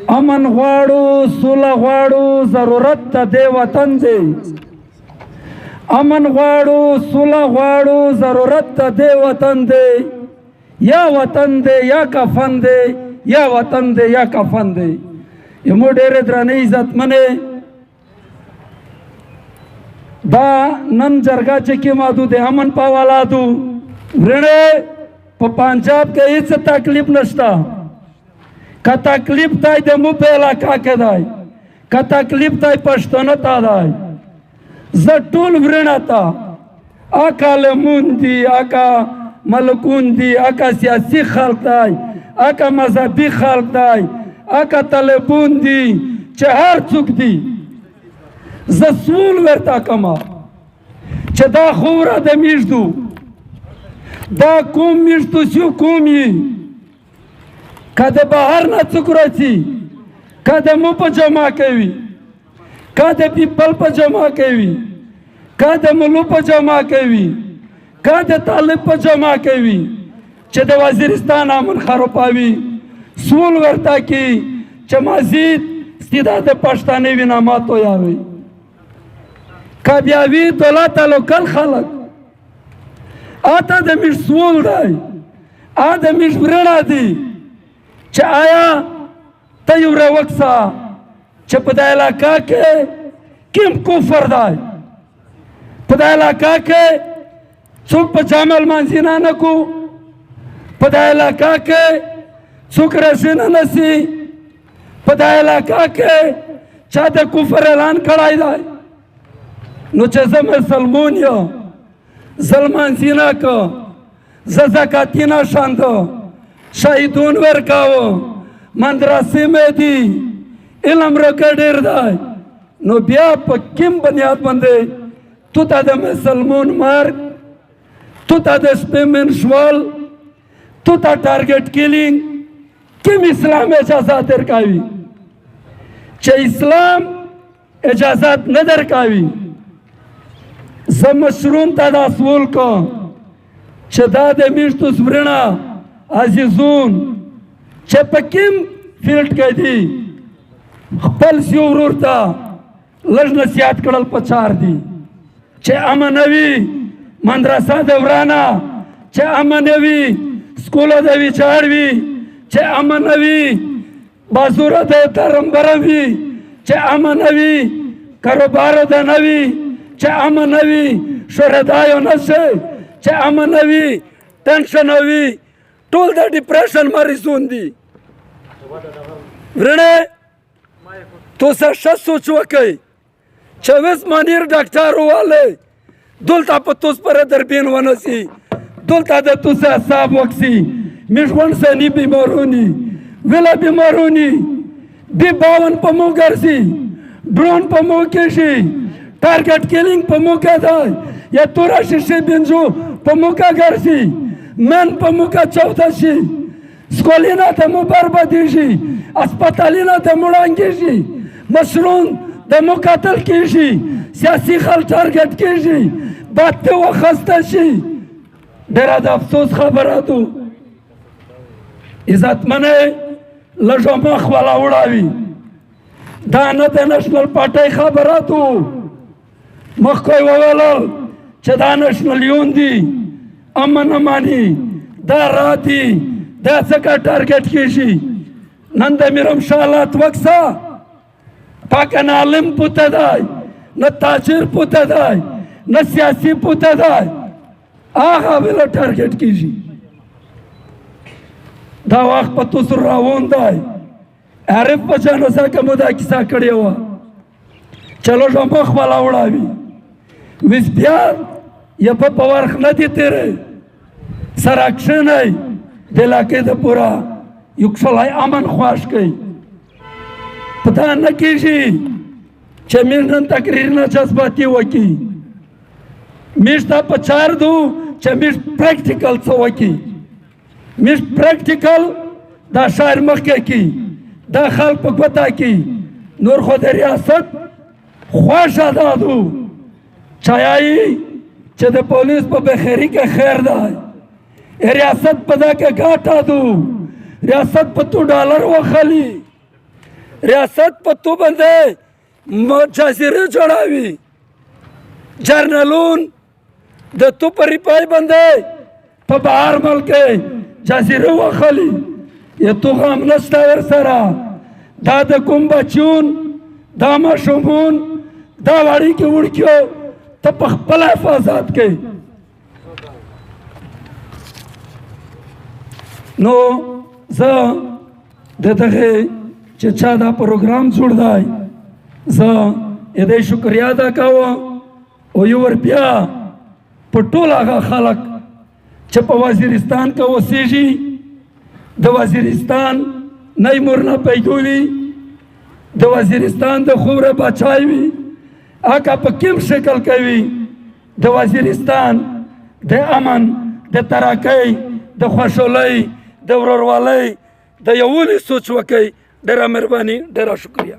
امن غواړو سوله غواړو ضرورت ته دې وطن دی امن غواړو سوله غواړو ضرورت ته دې وطن دی یا وطن دی یا کفن دی یا وطن دی یا کفن دی یمو ډېرې درنې عزتمنې دا نن جرګه چې کومه دو د امن په حواله دو ورڼې په پنجاب کې هېڅ تکلیف نشته که تکلیف تای د مو په علاقه کې دی که تکلیف تای پښتانه ته دی زه ټول ورڼه ته اکا لمون دي اکا ملکون دي اکا سیاسي خلق دی اکا مذهبي خلق دی اکا طالبون دي چې هر څوک دي زه سوال ورته کومه چې دا خوره د میږدو دا کوم میږدو چې کوم یې که د بهر نه څوک راځي که د مو په جمع کوي که د پیپل په جمع کوي که د ملو په جمع کوي که د طالب په جمع کوي چې د وزیرستان امن خرابوي سوال ورته کی چې مزید استعداد پښتانه وینا ماتو یاوي که بیا وي دولت لوکل خلک اته د مش سوال دی ا د مش ورڼه دی چې آیا ته یو راوکسه چې په دا علاقه کې کوم کفر دی په دا علاقه کې څوک په جامع لمانځي نه کو په دا علاقه کې څوک رسي نه نسي په دا علاقه کې چا د کفر اعلان کړی دی نو چې زه مسلمون یم زه لمانځي نه که زه زکاتي نه شانده شهیدون ورکاوه مدرسې مې دي علم راکه ډېر دی نو بیا په کوم بنیاد باندې تو ته د مسلمون مرګ تو ته د سپیمن شوال تو ته ټارګټ کیلینګ کوم اسلام اجازه درکوي چې اسلام اجازت نه درکوي زه مشرون ته دا سوال کوم چې دا د میشتو ورڼه عزیزون چې په کوم فیلډ کې دي خپل سیو ورور ته لږ نصیحت کړل پچار دي چې امن وي مدرسه د ورانه چې امن وي سکوله د ویچار وي چې امن وي بازوره د ترمبره وي چې امن وي کاروبار د نه وي چې امن وي شهدایو نشه چې امن وي ټنشن وي ټول د ډیپریشن مریضون دي ورڼې تاسو ښه سوچ وکئ چې اوس منیر ډاکټر واله دلته په توس پر دربین ونسی دلته د توس حساب وکسي میشون سنی بیمارونی ویلا بیمارونی بی باون په مو ګرځي ډرون په مو کې شي ټارګټ کیلینګ په مو کې دی یا تورا شیشه بنجو په مو کې ګرځي من په مو کې چوتا شي سکولینا ته مو بربادي شي اسپیټالینا ته مړانګي شي مشرون د مو قتل کیږي سیاسي خل ټارګټ کیږي باته وخسته شي ډېر د افسوس خبره ده عزتمنه لږه مخ ولا وړاوي دا نه د نېشنل پارټۍ خبره ده مخ کوي وویل چې دا نېشنل یون دي امن اماني دا راتي دا څنګه ټارګټ کیږي نن د میرم شالات وکسا پاکه نه عالم پوته دی نه تاجر پوته دی نه سیاسي پوته دی هغه ویله ټارګټ کیږي دا وخت په توس روان دی عارف په جنازه کې مو دا کیسه کړې وه چلو ژ مخ والا وړاوي وس بیا یا په ورخ نه دي تیرې سره کښېنئ د علاقې د پوره یو کښلی امن خوښ کوي پتا نه کیږي چې موږ نن تقریر نه جذباتي وکړي موږ ته په چار دو چې موږ پریکټیکل څه وکړي موږ پریکټیکل دا شاعر مخکې کړي دا خلک په ګوته کړي نور خو د ریاست خوښه دا دو چایایي چې د پولیس په بخیري کې خیر دی ریاست په دا کې ګاټه دو ریاست په $2 وخلی ریاست په تو باندې جزیره جوړاوي جرنلون د تو پرې پای باندې په بهر ملک جزیره وخلی یا تو غم نشته ورسره دا د کوم بچون دا ماشومون دا وړیکې وړکیو ته په خپله حفاظت کوي نو زه د دغه چې چا دا پروګرام جوړ دی زه د دې شکریا ادا کوم او یو ور بیا په ټول هغه خلک چې په وزیرستان کې اوسېږي د وزیرستان نه مرنه پیدا وي د وزیرستان د خوره بچای وي هغه په کوم شکل کوي د وزیرستان د امن د ترقۍ د خوشحالۍ د ورورولۍ د یووالي سوچ وکړي ډېره مهرباني ډېره شکریه